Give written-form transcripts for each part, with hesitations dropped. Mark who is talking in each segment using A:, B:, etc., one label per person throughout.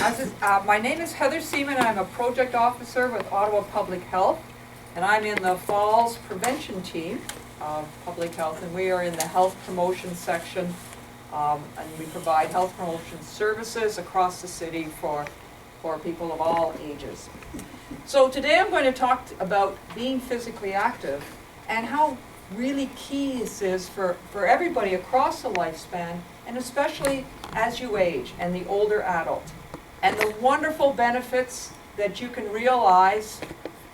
A: My name is Heather Seaman. I'm a project officer with Ottawa Public Health, and I'm in the Falls Prevention Team of Public Health, and we are in the health promotion section, and we provide health promotion services across the city for people of all ages. So today I'm going to talk about being physically active and how really key this is for everybody across the lifespan, and especially as you age and the older adult, and the wonderful benefits that you can realize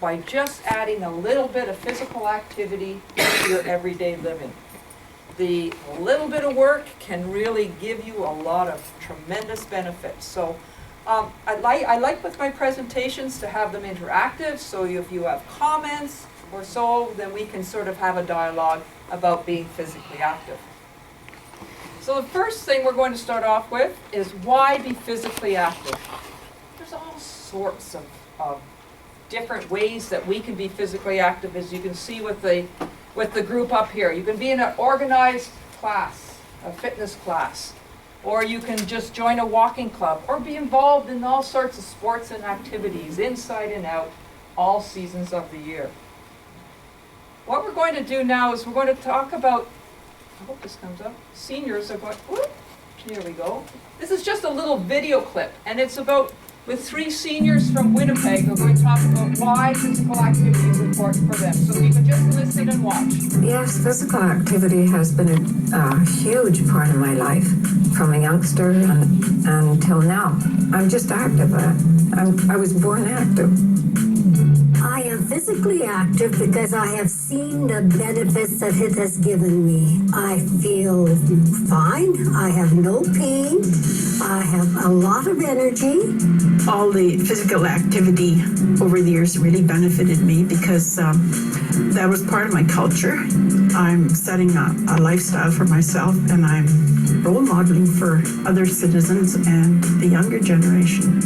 A: by just adding a little bit of physical activity to your everyday living. The little bit of work can really give you a lot of tremendous benefits. So I like with my presentations to have them interactive, so if you have comments or so, then we can sort of have a dialogue about being physically active. So the first thing we're going to start off with is why be physically active? There's all sorts of different ways that we can be physically active, as you can see with the group up here. You can be in an organized class, a fitness class, or you can just join a walking club, or be involved in all sorts of sports and activities, inside and out, all seasons of the year. What we're going to do now is we're going to talk about, I hope this comes up, seniors are going, whoop, here we go. This is just a little video clip, and it's about, with 3 seniors from Winnipeg, we're going to talk about why physical activity is important for them. So you can just listen and watch.
B: Yes, physical activity has been a huge part of my life, from a youngster until now. I'm just active. I was born active.
C: I am physically active because I have seen the benefits that it has given me. I feel fine. I have no pain. I have a lot of energy.
D: All the physical activity over the years really benefited me because that was part of my culture. I'm setting a lifestyle for myself, and I'm role modeling for other citizens and the younger generation.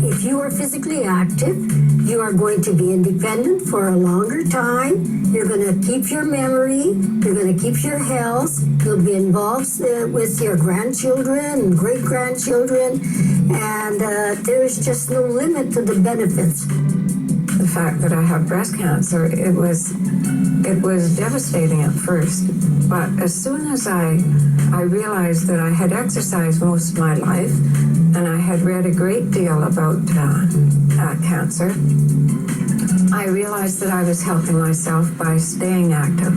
C: If you are physically active, you are going to be independent for a longer time. You're going to keep your memory. You're going to keep your health. You'll be involved with your grandchildren and great-grandchildren. And there's just no limit to the benefits.
B: The fact that I have breast cancer, it was devastating at first. But as soon as I realized that I had exercised most of my life, and I had read a great deal about cancer, I realized that I was helping myself by staying active.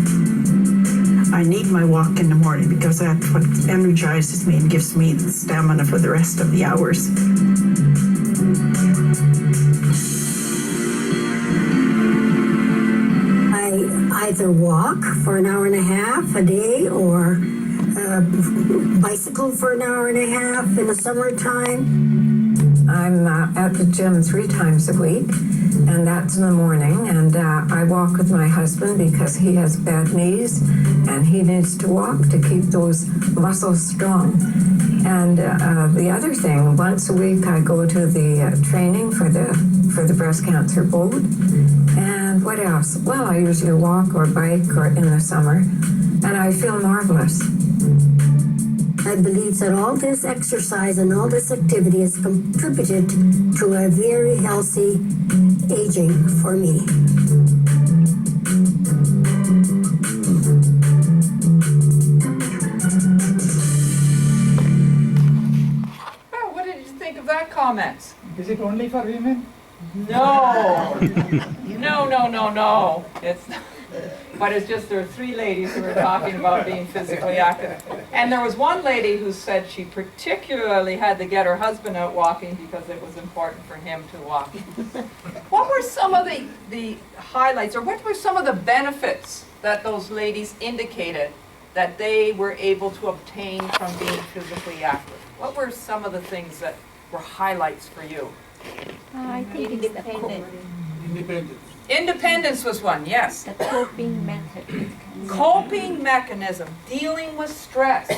D: I need my walk in the morning because that's what energizes me and gives me the stamina for the rest of the hours.
C: I either walk for an hour and a half a day or bicycle for an hour and a half in the summertime.
B: I'm at the gym 3 times a week, and that's in the morning, and I walk with my husband because he has bad knees and he needs to walk to keep those muscles strong. And the other thing, once a week I go to the training for the breast cancer boat. And what else? Well, I usually walk or bike or in the summer, and I feel marvelous.
C: I believe that all this exercise and all this activity has contributed to a very healthy aging for me.
A: Oh, what did you think of that comment?
E: Is it only for women?
A: No. No. It's not. But it's just there are 3 ladies who were talking about being physically active. And there was one lady who said she particularly had to get her husband out walking because it was important for him to walk. What were some of the highlights, or what were some of the benefits that those ladies indicated that they were able to obtain from being physically active? What were some of the things that were highlights for you?
F: I think independent.
E: Independence.
A: Independence was one, yes.
F: The coping method.
A: Coping mechanism, dealing with stress.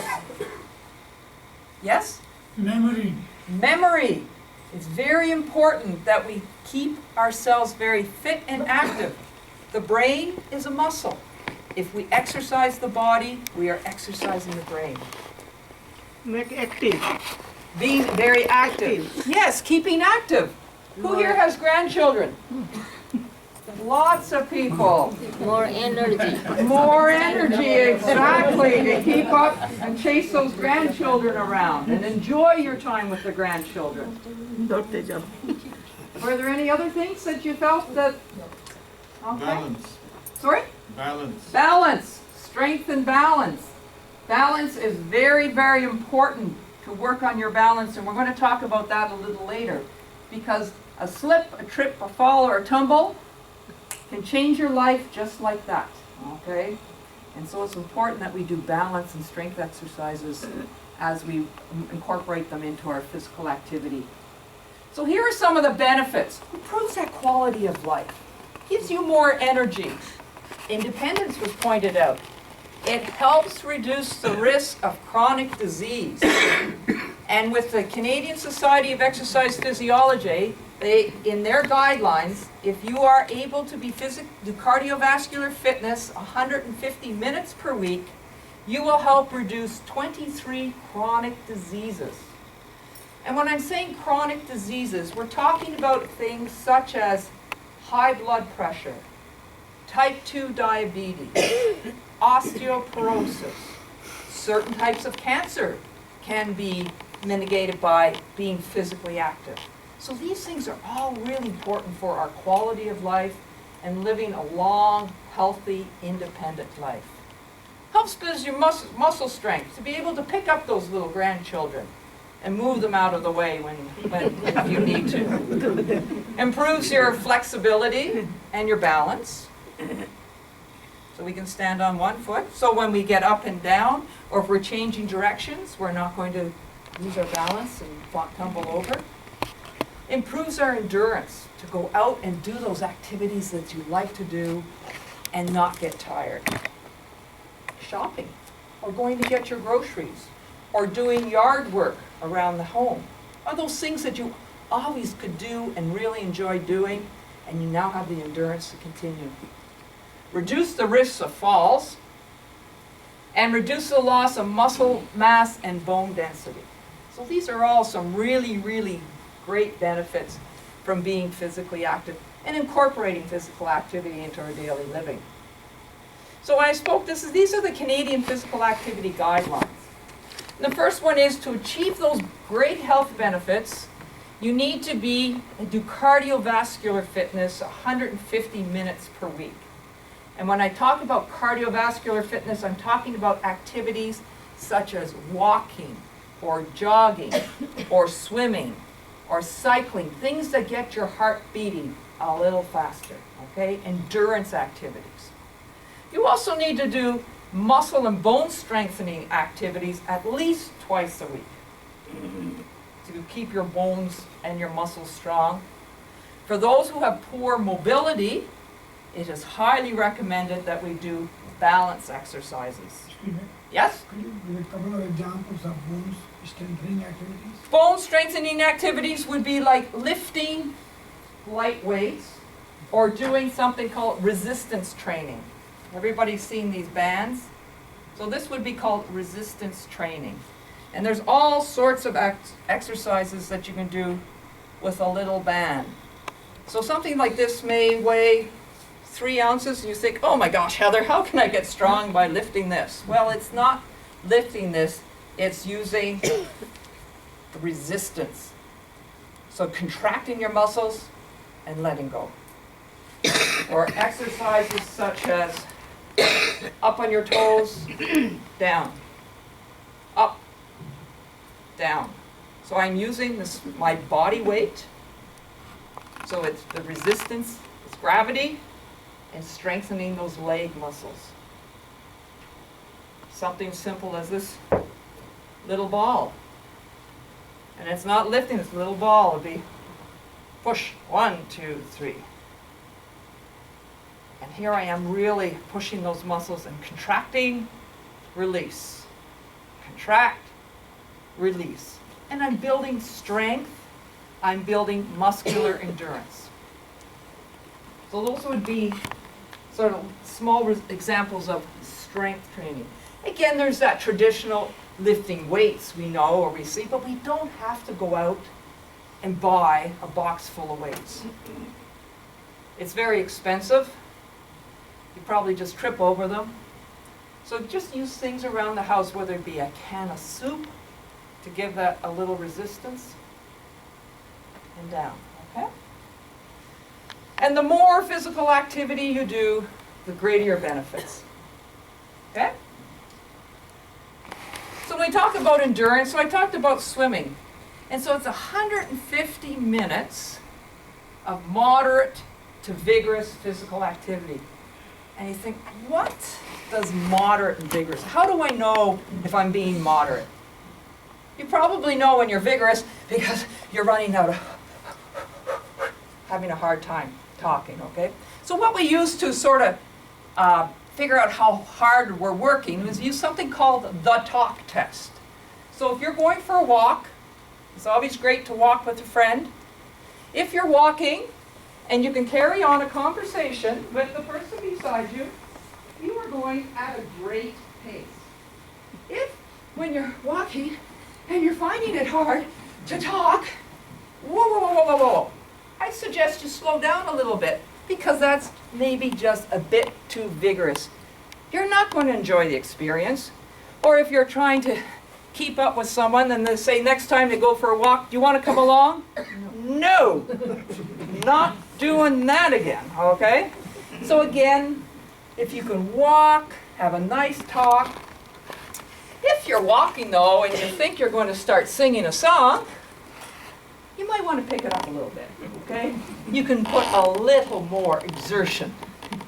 A: Yes?
E: Memory.
A: Memory. It's very important that we keep ourselves very fit and active. The brain is a muscle. If we exercise the body, we are exercising the brain.
E: Make active.
A: Being very active. Yes, keeping active. Who here has grandchildren? Lots of people.
F: More energy.
A: More energy, exactly, to keep up and chase those grandchildren around and enjoy your time with the grandchildren. Were there any other things that you felt that? Okay.
G: Balance.
A: Sorry?
G: Balance.
A: Balance, strength and balance. Balance is very, very important to work on your balance, and we're going to talk about that a little later. Because a slip, a trip, a fall, or a tumble can change your life just like that, okay? And so it's important that we do balance and strength exercises as we incorporate them into our physical activity. So here are some of the benefits. Improves that quality of life. Gives you more energy. Independence was pointed out. It helps reduce the risk of chronic disease. And with the Canadian Society of Exercise Physiology, in their guidelines, if you are able to do cardiovascular fitness 150 minutes per week, you will help reduce 23 chronic diseases. And when I'm saying chronic diseases, we're talking about things such as high blood pressure, type 2 diabetes, osteoporosis. Certain types of cancer can be mitigated by being physically active. So these things are all really important for our quality of life and living a long, healthy, independent life. Helps build your muscle strength to be able to pick up those little grandchildren and move them out of the way if you need to. Improves your flexibility and your balance. So we can stand on one foot. So when we get up and down, or if we're changing directions, we're not going to lose our balance and tumble over. Improves our endurance to go out and do those activities that you like to do and not get tired. Shopping, or going to get your groceries, or doing yard work around the home are those things that you always could do and really enjoy doing, and you now have the endurance to continue. Reduce the risks of falls, and reduce the loss of muscle mass and bone density. So these are all some really, really great benefits from being physically active and incorporating physical activity into our daily living. So when I spoke, these are the Canadian Physical Activity Guidelines. And the first one is to achieve those great health benefits, you need to do cardiovascular fitness 150 minutes per week. And when I talk about cardiovascular fitness, I'm talking about activities such as walking, or jogging, or swimming, or cycling, things that get your heart beating a little faster, okay? Endurance activities. You also need to do muscle and bone strengthening activities at least twice a week to keep your bones and your muscles strong. For those who have poor mobility, it is highly recommended that we do balance exercises.
H: Excuse me,
A: Yes?
H: could you give a couple of examples of bones strengthening activities?
A: Bone strengthening activities would be like lifting light weights or doing something called resistance training. Everybody's seen these bands? So this would be called resistance training. And there's all sorts of exercises that you can do with a little band. So something like this may weigh 3 ounces, and you think, oh my gosh, Heather, how can I get strong by lifting this? Well, it's not lifting this, it's using the resistance. So contracting your muscles and letting go. Or exercises such as up on your toes, down, up, down. So I'm using my body weight, so it's the resistance, it's gravity, and strengthening those leg muscles. Something simple as this little ball. And it's not lifting this little ball, it'll be push, 1, 2, 3. And here I am really pushing those muscles and contracting, release. Contract, release. And I'm building strength, I'm building muscular endurance. So those would be sort of small examples of strength training. Again, there's that traditional lifting weights we know or we see, but we don't have to go out and buy a box full of weights. It's very expensive. You probably just trip over them. So just use things around the house, whether it be a can of soup to give that a little resistance, and down, okay? And the more physical activity you do, the greater your benefits, okay? So when we talk about endurance, so I talked about swimming. And so it's 150 minutes of moderate to vigorous physical activity. And you think, what does moderate and vigorous? How do I know if I'm being moderate? You probably know when you're vigorous because you're running out of, having a hard time talking, okay? So what we use to sort of figure out how hard we're working is use something called the talk test. So if you're going for a walk, it's always great to walk with a friend. If you're walking and you can carry on a conversation with the person beside you, you are going at a great pace. If, when you're walking and you're finding it hard to talk, whoa, I suggest you slow down a little bit because that's maybe just a bit too vigorous. You're not going to enjoy the experience. Or if you're trying to keep up with someone and they say next time they go for a walk, do you want to come along? No, not doing that again, okay? So again, if you can walk, have a nice talk. If you're walking though and you think you're going to start singing a song, you might want to pick it up a little bit, okay? You can put a little more exertion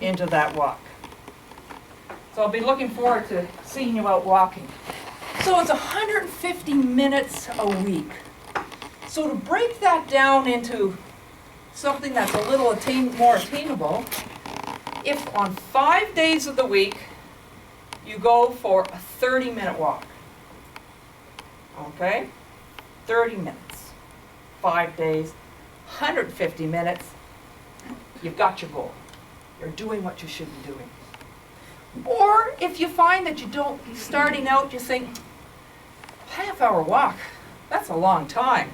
A: into that walk. So I'll be looking forward to seeing you out walking. So it's 150 minutes a week. So to break that down into something that's a little more attainable, if on 5 days of the week you go for a 30-minute walk, okay? 30 minutes, 5 days, 150 minutes, you've got your goal. You're doing what you should be doing. Or if you find that you don't, starting out, you think, half-hour walk, that's a long time.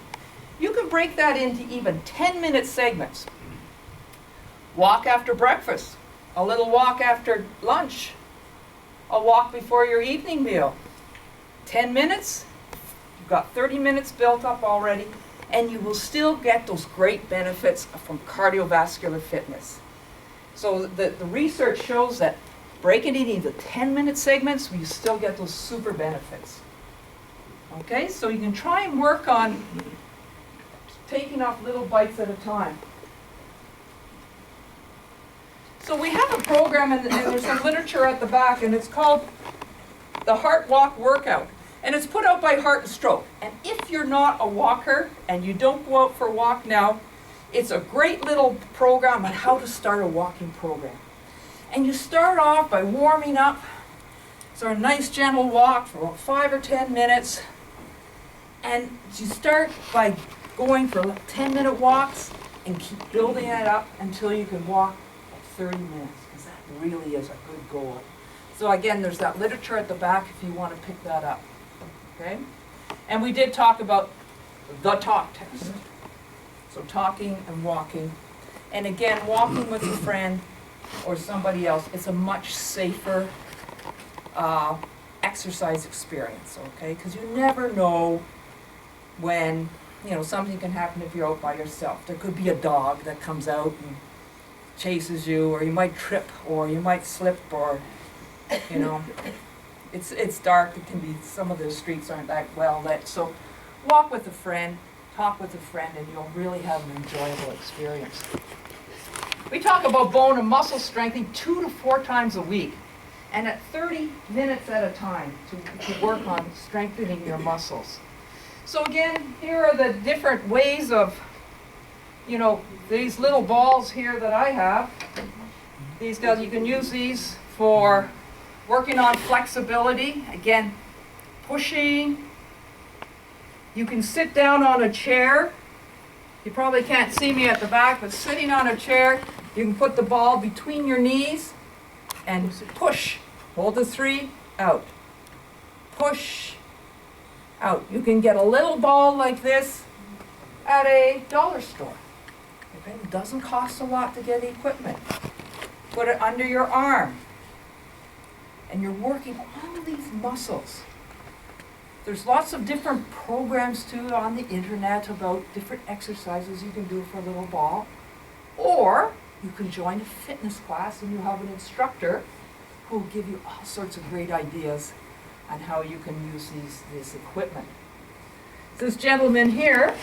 A: You can break that into even 10-minute segments. Walk after breakfast, a little walk after lunch, a walk before your evening meal. 10 minutes, you've got 30 minutes built up already, and you will still get those great benefits from cardiovascular fitness. So the research shows that breaking it into 10-minute segments, you still get those super benefits. Okay, so you can try and work on taking off little bites at a time. So we have a program, and there's some literature at the back, and it's called the Heart Walk Workout. And it's put out by Heart and Stroke. And if you're not a walker and you don't go out for a walk now, it's a great little program on how to start a walking program. And you start off by warming up. So a nice gentle walk for about 5 or 10 minutes. And you start by going for 10-minute walks and keep building it up until you can walk at 30 minutes, because that really is a good goal. So again, there's that literature at the back if you want to pick that up. Okay? And we did talk about the talk test. So talking and walking. And again, walking with a friend or somebody else, it's a much safer exercise experience, okay? Because you never know when, something can happen if you're out by yourself. There could be a dog that comes out and chases you, or you might trip, or you might slip, or, it's dark. It can be, some of the streets aren't that well lit. So walk with a friend, talk with a friend, and you'll really have an enjoyable experience. We talk about bone and muscle strengthening 2 to 4 times a week, and at 30 minutes at a time to work on strengthening your muscles. So again, here are the different ways of, these little balls here that I have. These guys, you can use these for working on flexibility. Again, pushing. You can sit down on a chair. You probably can't see me at the back, but sitting on a chair, you can put the ball between your knees and push. Hold the 3, out. Push, out. You can get a little ball like this at a dollar store. Okay? It doesn't cost a lot to get equipment. Put it under your arm. And you're working all these muscles. There's lots of different programs too on the internet about different exercises you can do for a little ball. Or you can join a fitness class and you have an instructor who will give you all sorts of great ideas on how you can use this equipment. This gentleman here,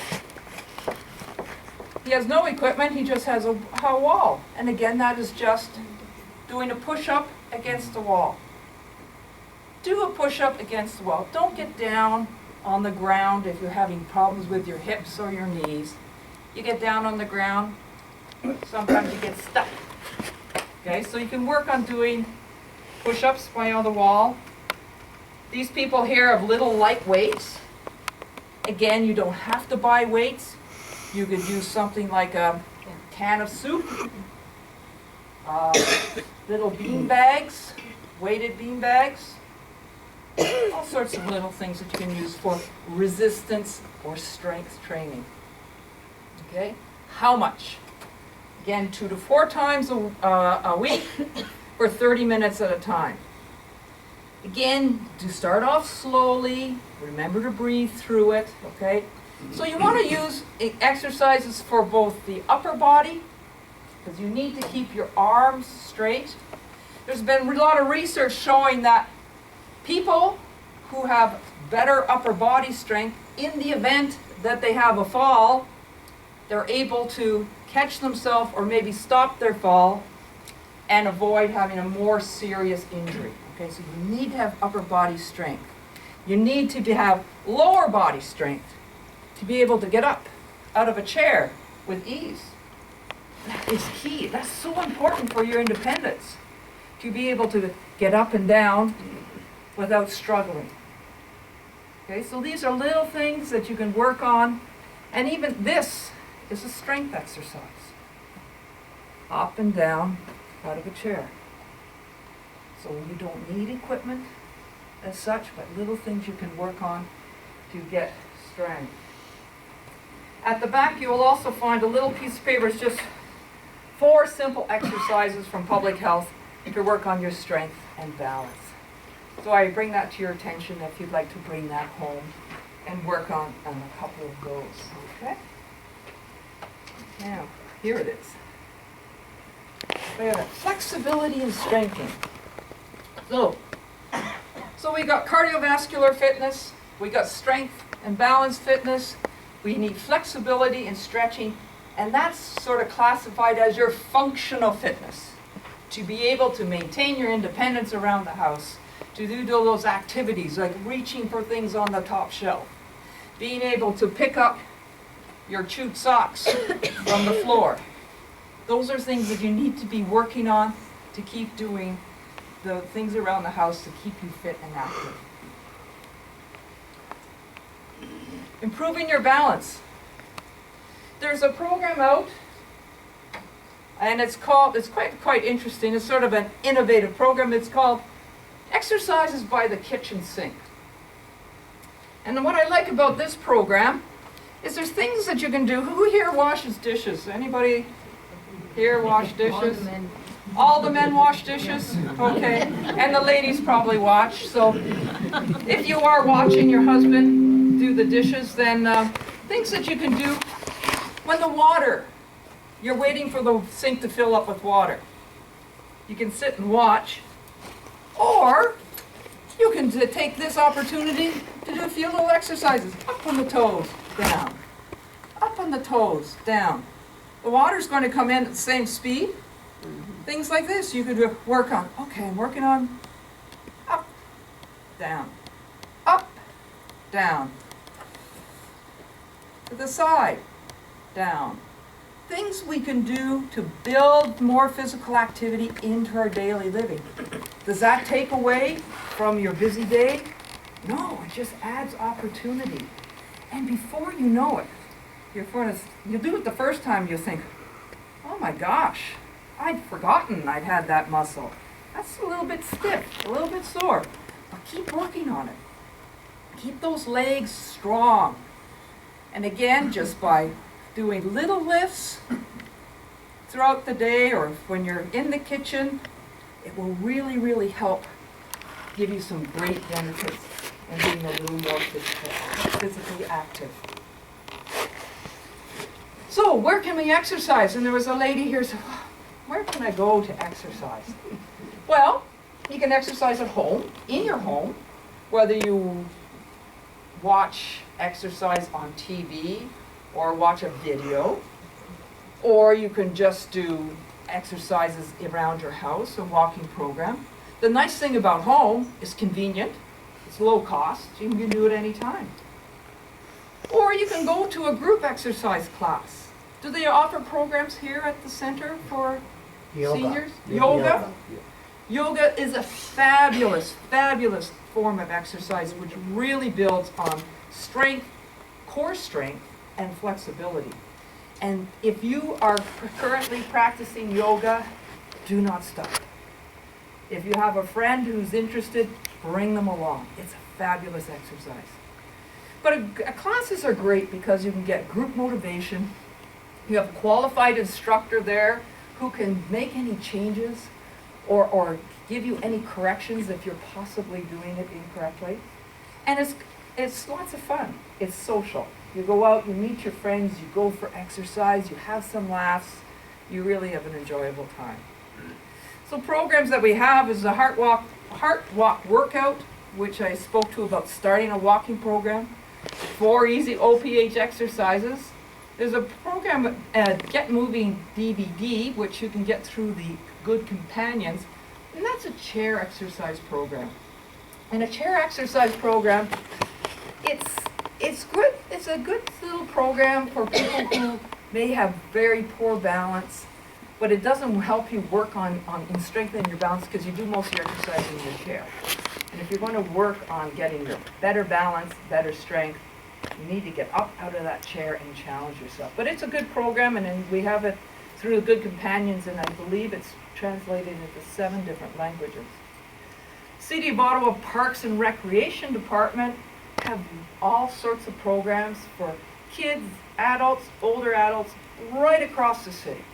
A: he has no equipment, he just has a wall. And again, that is just doing a push-up against the wall. Do a push-up against the wall. Don't get down on the ground if you're having problems with your hips or your knees. You get down on the ground, sometimes you get stuck. Okay, so you can work on doing push-ups on the wall. These people here have little light weights. Again, you don't have to buy weights. You could use something like a can of soup, little bean bags, weighted bean bags, all sorts of little things that you can use for resistance or strength training. Okay, how much? Again, 2 to 4 times a week for 30 minutes at a time. Again, to start off slowly, remember to breathe through it, okay? So you want to use exercises for both the upper body, because you need to keep your arms straight. There's been a lot of research showing that people who have better upper body strength, in the event that they have a fall, they're able to catch themselves or maybe stop their fall and avoid having a more serious injury. Okay, so you need to have upper body strength. You need to have lower body strength to be able to get up out of a chair with ease. That is key. That's so important for your independence, to be able to get up and down without struggling. Okay, so these are little things that you can work on, and even this is a strength exercise. Up and down out of a chair. So you don't need equipment as such, but little things you can work on to get strength. At the back, you will also find a little piece of paper. It's just 4 simple exercises from public health to work on your strength and balance. So I bring that to your attention if you'd like to bring that home and work on a couple of those. Okay? Now, here it is. We have flexibility and strengthening. So we got cardiovascular fitness, we got strength and balance fitness, we need flexibility and stretching, and that's sort of classified as your functional fitness. To be able to maintain your independence around the house, to do those activities like reaching for things on the top shelf, being able to pick up your chewed socks from the floor. Those are things that you need to be working on to keep doing the things around the house to keep you fit and active. Improving your balance. There's a program out, and it's quite interesting. It's sort of an innovative program. It's called Exercises by the Kitchen Sink. And what I like about this program is there's things that you can do. Who here washes dishes? Anybody here wash dishes? All the men wash dishes? Okay. And the ladies probably watch. So if you are watching your husband do the dishes, then things that you can do when you're waiting for the sink to fill up with water. You can sit and watch, or you can take this opportunity to do a few little exercises. Up on the toes, down. Up on the toes, down. The water's going to come in at the same speed. Things like this you could work on. Okay, I'm working on up, down, up, down. To the side, down. Things we can do to build more physical activity into our daily living. Does that take away from your busy day? No, it just adds opportunity. And before you know it, you do it the first time, you think, oh my gosh, I'd forgotten I'd had that muscle. That's a little bit stiff, a little bit sore, but keep working on it. Keep those legs strong. And again, just by doing little lifts throughout the day or when you're in the kitchen, it will really, really help give you some great benefits and being a little more physically active. So where can we exercise? And there was a lady here who said, where can I go to exercise? Well, you can exercise at home, in your home, whether you watch exercise on TV or watch a video, or you can just do exercises around your house, a walking program. The nice thing about home is convenient, it's low cost, you can do it anytime. Or you can go to a group exercise class. Do they offer programs here at the center for seniors? Yoga? Yoga is a fabulous, fabulous form of exercise which really builds on strength, core strength, and flexibility. And if you are currently practicing yoga, do not stop. If you have a friend who's interested, bring them along. It's a fabulous exercise. But classes are great because you can get group motivation. You have a qualified instructor there who can make any changes or give you any corrections if you're possibly doing it incorrectly. And it's lots of fun. It's social. You go out, you meet your friends, you go for exercise, you have some laughs, you really have an enjoyable time. So programs that we have is the Heart Walk workout, which I spoke to about starting a walking program. 4 easy OPH exercises. There's a program, Get Moving DVD, which you can get through the Good Companions, and that's a chair exercise program. And a chair exercise program, it's good. It's a good little program for people who may have very poor balance, but it doesn't help you work on strengthening your balance because you do most of your exercise in your chair. And if you're going to work on getting your better balance, better strength, you need to get up out of that chair and challenge yourself. But it's a good program, and then we have it through Good Companions, and I believe it's translated into 7 different languages. City of Ottawa Parks and Recreation Department have all sorts of programs for kids, adults, older adults, right across the city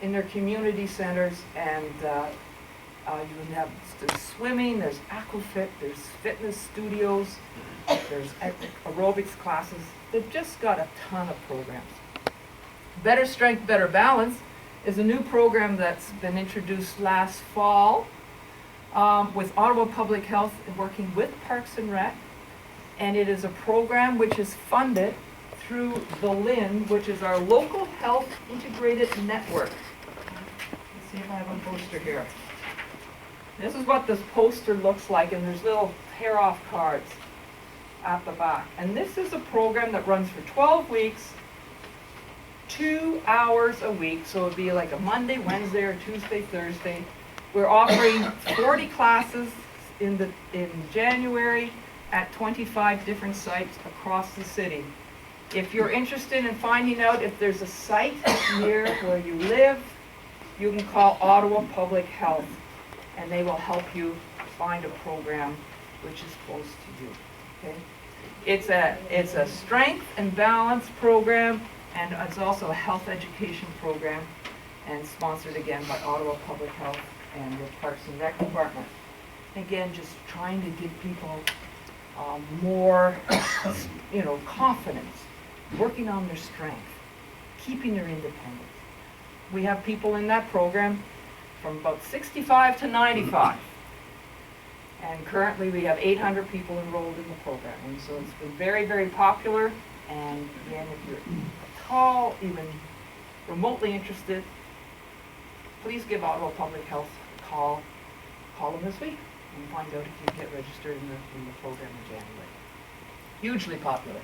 A: in their community centers. And you have there's swimming, there's aquafit, there's fitness studios, there's aerobics classes. They've just got a ton of programs. Better Strength, Better Balance is a new program that's been introduced last fall with Ottawa Public Health working with Parks and Rec. And it is a program which is funded through the LIN, which is our local health integrated network. Let's see if I have a poster here. This is what this poster looks like, and there's little tear-off cards at the back. And this is a program that runs for 12 weeks, 2 hours a week, so it would be like a Monday, Wednesday, or Tuesday, Thursday. We're offering 40 classes in January at 25 different sites across the city. If you're interested in finding out if there's a site near where you live, you can call Ottawa Public Health, and they will help you find a program which is close to you. Okay? It's a strength and balance program, and it's also a health education program, and sponsored again by Ottawa Public Health and the Parks and Rec Department. Again, just trying to give people more, confidence, working on their strength, keeping their independence. We have people in that program from about 65 to 95. And currently we have 800 people enrolled in the program. And so it's been very, very popular. And again, if you're at all even remotely interested, please give Ottawa Public Health a call. Call them this week and find out if you can get registered in the program in January. Hugely popular.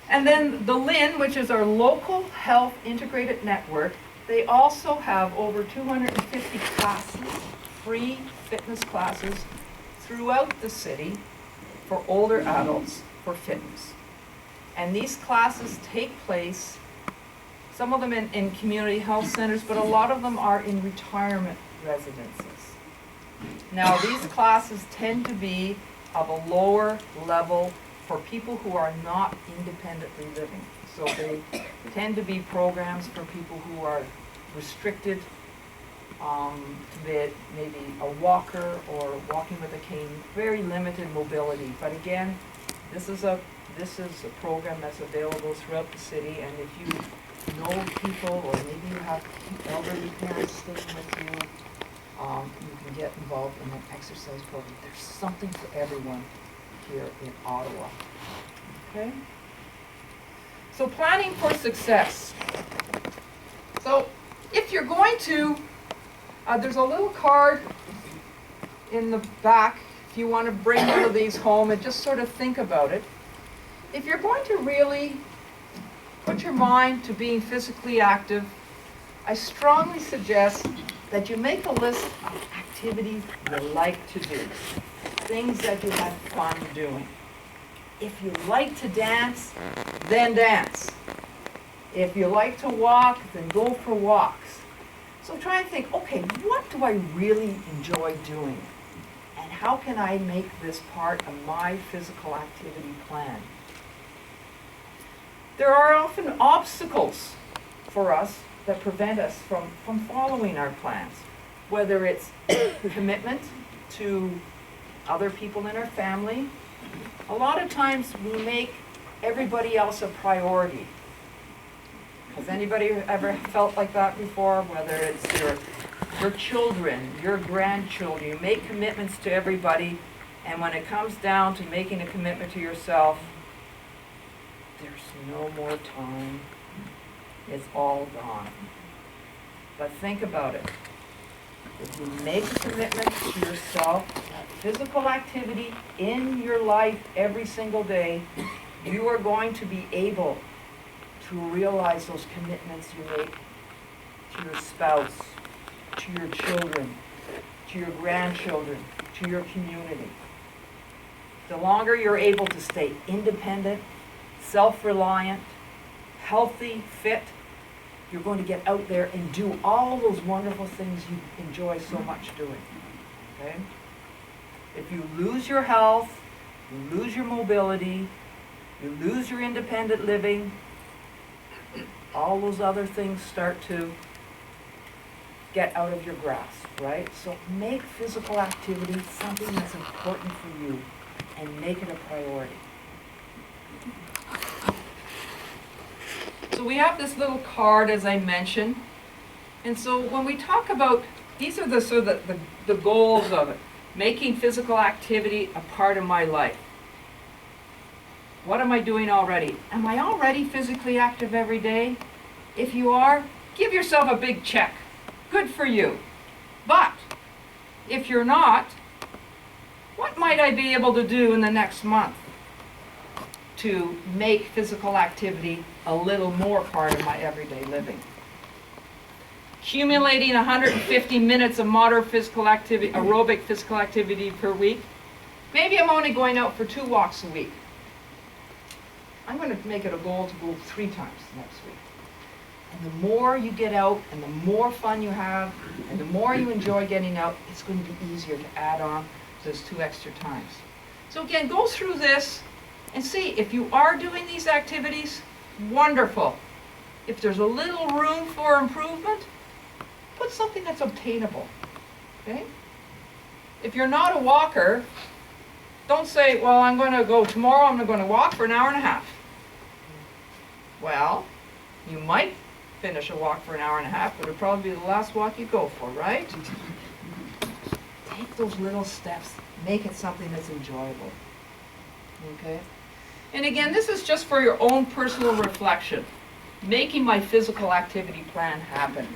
A: And then the LIN, which is our local health integrated network, they also have over 250 classes, free fitness classes throughout the city for older adults for fitness. And these classes take place, some of them in community health centers, but a lot of them are in retirement residences. Now, these classes tend to be of a lower level for people who are not independently living. So they tend to be programs for people who are restricted to be maybe a walker or walking with a cane, very limited mobility. But again, this is a program that's available throughout the city, and if you know people or maybe you have elderly parents staying with you, you can get involved in an exercise program. There's something for everyone here in Ottawa. Okay? So planning for success. So if you're going to, there's a little card in the back if you want to bring one of these home and just sort of think about it. If you're going to really put your mind to being physically active, I strongly suggest that you make a list of activities you like to do, things that you have fun doing. If you like to dance, then dance. If you like to walk, then go for walks. So try and think, okay, what do I really enjoy doing? And how can I make this part of my physical activity plan? There are often obstacles for us that prevent us from following our plans, whether it's commitment to other people in our family. A lot of times we make everybody else a priority. Has anybody ever felt like that before? Whether it's your children, your grandchildren, you make commitments to everybody, and when it comes down to making a commitment to yourself, there's no more time. It's all gone. But think about it. If you make a commitment to yourself, physical activity in your life every single day, you are going to be able to realize those commitments you make to your spouse, to your children, to your grandchildren, to your community. The longer you're able to stay independent, self-reliant, healthy, fit, you're going to get out there and do all those wonderful things you enjoy so much doing. Okay? If you lose your health, you lose your mobility, you lose your independent living, all those other things start to get out of your grasp, right? So make physical activity something that's important for you and make it a priority. So we have this little card, as I mentioned, and so when we talk about, these are the sort of the goals of it, making physical activity a part of my life. What am I doing already? Am I already physically active every day? If you are, give yourself a big check. Good for you. But if you're not, what might I be able to do in the next month to make physical activity a little more part of my everyday living? Accumulating 150 minutes of moderate physical activity, aerobic physical activity per week. Maybe I'm only going out for 2 walks a week. I'm going to make it a goal to go 3 times next week. And the more you get out and the more fun you have and the more you enjoy getting out, it's going to be easier to add on those 2 extra times. So again, go through this and see if you are doing these activities, wonderful. If there's a little room for improvement, put something that's obtainable, okay? If you're not a walker, don't say, well, I'm going to go tomorrow, I'm going to walk for an hour and a half. Well, you might finish a walk for an hour and a half, but it'll probably be the last walk you go for, right? Take those little steps, make it something that's enjoyable, okay? And again, this is just for your own personal reflection, making my physical activity plan happen.